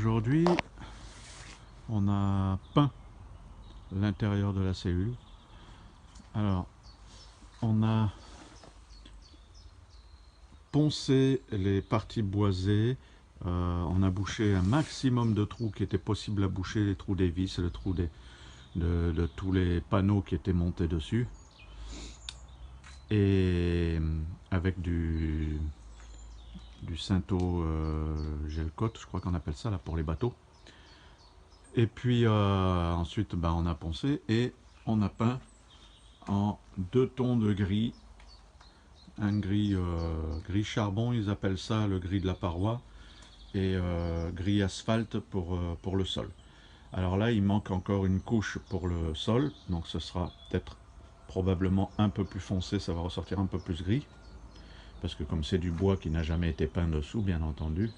aujourd'hui, on a peint l'intérieur de la cellule. Alors, on a poncé les parties boisées, on a bouché un maximum de trous qui étaient possibles à boucher, les trous des vis, le trou de tous les panneaux qui étaient montés dessus. Et avec du Cinto gel coat, je crois qu'on appelle ça là pour les bateaux. Et puis ensuite on a poncé et on a peint en 2 tons de gris. Un gris charbon, ils appellent ça le gris de la paroi, et gris asphalte pour le sol. Alors là, il manque encore une couche pour le sol, donc ce sera peut-être probablement un peu plus foncé, ça va ressortir un peu plus gris, parce que comme c'est du bois qui n'a jamais été peint dessous, bien entendu,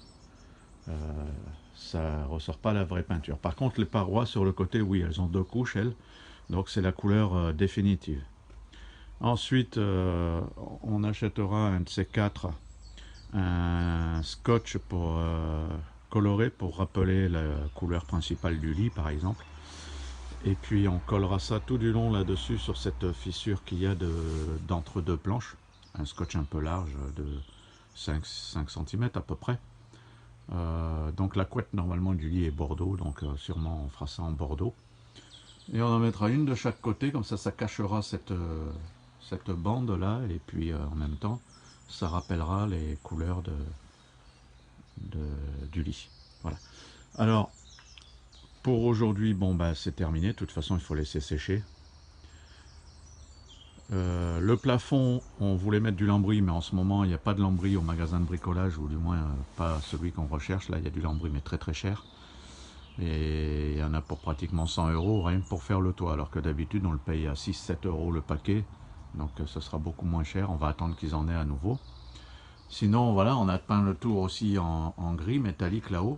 ça ressort pas la vraie peinture. Par contre, les parois sur le côté, oui, elles ont 2 couches, elles, donc c'est la couleur définitive. Ensuite, on achètera un de ces 4, un scotch pour colorer, pour rappeler la couleur principale du lit, par exemple. Et puis on collera ça tout du long là-dessus, sur cette fissure qu'il y a d'entre 2 planches. Un scotch un peu large, de 5 cm à peu près. Donc la couette normalement du lit est bordeaux, donc sûrement on fera ça en bordeaux. Et on en mettra une de chaque côté, comme ça cachera cette bande là, et puis en même temps ça rappellera les couleurs du lit. Voilà. Alors pour aujourd'hui, c'est terminé, de toute façon il faut laisser sécher. Le plafond, on voulait mettre du lambris, mais en ce moment il n'y a pas de lambris au magasin de bricolage, ou du moins pas celui qu'on recherche. Là il y a du lambris mais très cher, et il y en a pour pratiquement 100 € rien que pour faire le toit, alors que d'habitude on le paye à 6-7 € le paquet, donc ce sera beaucoup moins cher. On va attendre qu'ils en aient à nouveau. Sinon voilà, on a peint le tour aussi en gris métallique là-haut,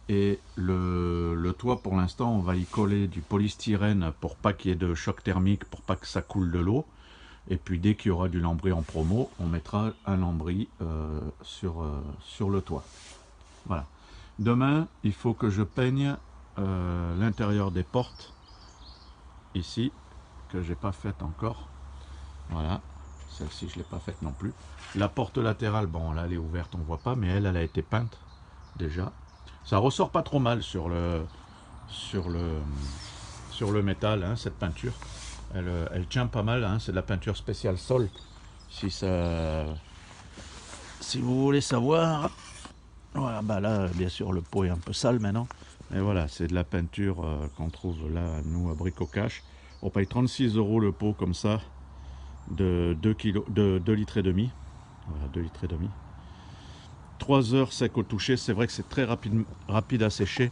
et le toit pour l'instant on va y coller du polystyrène pour pas qu'il y ait de choc thermique, pour pas que ça coule de l'eau. Et puis dès qu'il y aura du lambris en promo, on mettra un lambris sur le toit. Voilà. Demain, il faut que je peigne l'intérieur des portes, ici, que j'ai pas faite encore. Voilà, celle-ci je l'ai pas faite non plus. La porte latérale, bon là elle est ouverte, on voit pas, mais elle a été peinte déjà. Ça ressort pas trop mal sur le métal, hein, cette peinture. Elle tient pas mal, hein, c'est de la peinture spéciale sol. Si vous voulez savoir. Voilà, là, bien sûr, le pot est un peu sale maintenant. Mais voilà, c'est de la peinture qu'on trouve là, nous, à Brico-Cash. On paye 36 € le pot comme ça, de 2 litres et demi. Voilà, 2 litres et demi. 3 heures sec au toucher. C'est vrai que c'est très rapide à sécher.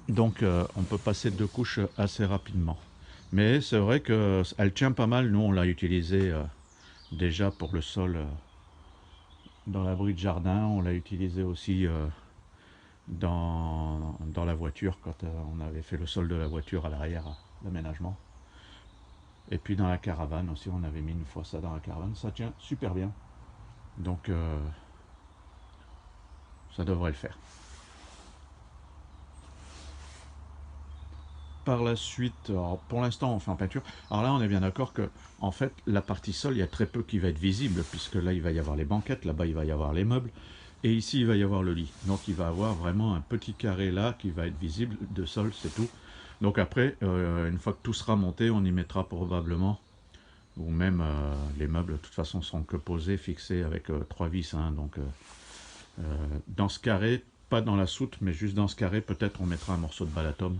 Donc, on peut passer 2 couches assez rapidement. Mais c'est vrai qu'elle tient pas mal. Nous, on l'a utilisé déjà pour le sol dans l'abri de jardin. On l'a utilisé aussi dans la voiture, quand on avait fait le sol de la voiture à l'arrière, l'aménagement. Et puis dans la caravane aussi, on avait mis une fois ça dans la caravane. Ça tient super bien. Donc, ça devrait le faire. Par la suite, alors pour l'instant on fait en peinture. Alors là on est bien d'accord que en fait la partie sol, il y a très peu qui va être visible, puisque là il va y avoir les banquettes, là-bas il va y avoir les meubles, et ici il va y avoir le lit. Donc il va avoir vraiment un petit carré là qui va être visible de sol, c'est tout. Donc après, une fois que tout sera monté, on y mettra probablement, ou même les meubles de toute façon sont que posés, fixés avec 3 vis, hein, donc dans ce carré, pas dans la soute, mais juste dans ce carré, peut-être on mettra un morceau de balatum.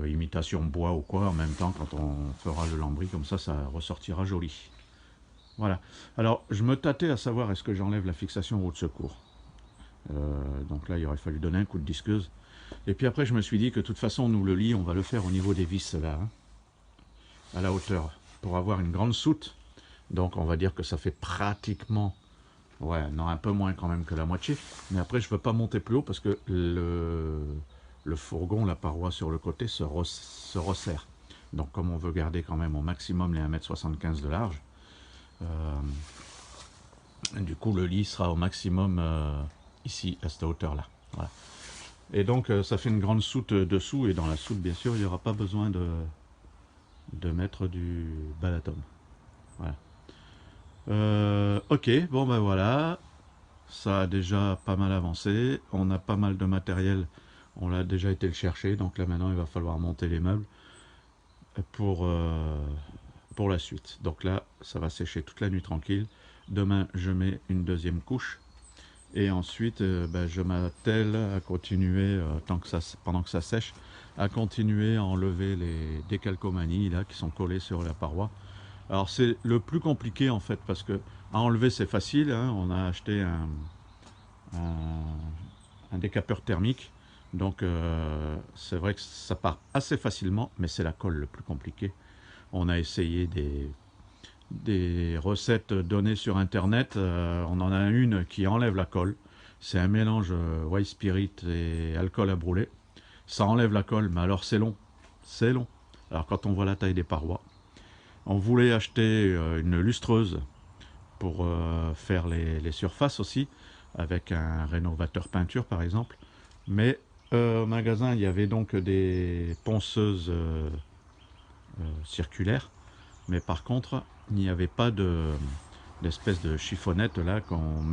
Imitation bois ou quoi, en même temps quand on fera le lambris, comme ça ressortira joli. Voilà. Alors je me tâtais à savoir est-ce que j'enlève la fixation roue de secours. Donc là il aurait fallu donner un coup de disqueuse. Et puis après je me suis dit que de toute façon nous le lit on va le faire au niveau des vis là, hein, à la hauteur, pour avoir une grande soute. Donc on va dire que ça fait pratiquement, ouais, non, un peu moins quand même que la moitié. Mais après je ne veux pas monter plus haut parce que le fourgon, la paroi sur le côté se resserre. Donc comme on veut garder quand même au maximum les 1,75 m de large, du coup le lit sera au maximum ici, à cette hauteur là. Voilà. Et donc ça fait une grande soute dessous, et dans la soute bien sûr il n'y aura pas besoin de mettre du balatum. Voilà. Ok, bon ben voilà, ça a déjà pas mal avancé, on a pas mal de matériel, on l'a déjà été le chercher, donc là maintenant il va falloir monter les meubles pour, euh, pour la suite. Donc là ça va sécher toute la nuit tranquille, demain je mets une deuxième couche, et ensuite ben, je m'attelle à continuer, pendant que ça sèche, à continuer à enlever les décalcomanies là, qui sont collées sur la paroi. Alors c'est le plus compliqué en fait, parce que à enlever c'est facile, hein. On a acheté un décapeur thermique, donc c'est vrai que ça part assez facilement, mais c'est la colle le plus compliqué. On a essayé des recettes données sur internet, on en a une qui enlève la colle, c'est un mélange white spirit et alcool à brûler, ça enlève la colle, mais alors c'est long. Alors quand on voit la taille des parois, on voulait acheter une lustreuse pour faire les surfaces aussi, avec un rénovateur peinture par exemple. Mais au magasin, il y avait donc des ponceuses circulaires, mais par contre, il n'y avait pas d'espèce de chiffonnette là qu'on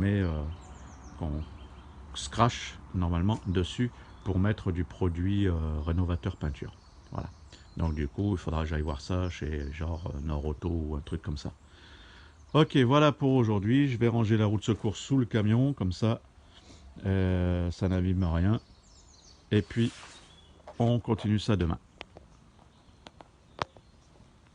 scratch normalement dessus pour mettre du produit rénovateur peinture. Voilà. Donc du coup, il faudra que j'aille voir ça chez genre Nord-Auto ou un truc comme ça. Ok, voilà pour aujourd'hui. Je vais ranger la roue de secours sous le camion, comme ça, ça n'abîme rien. Et puis, on continue ça demain.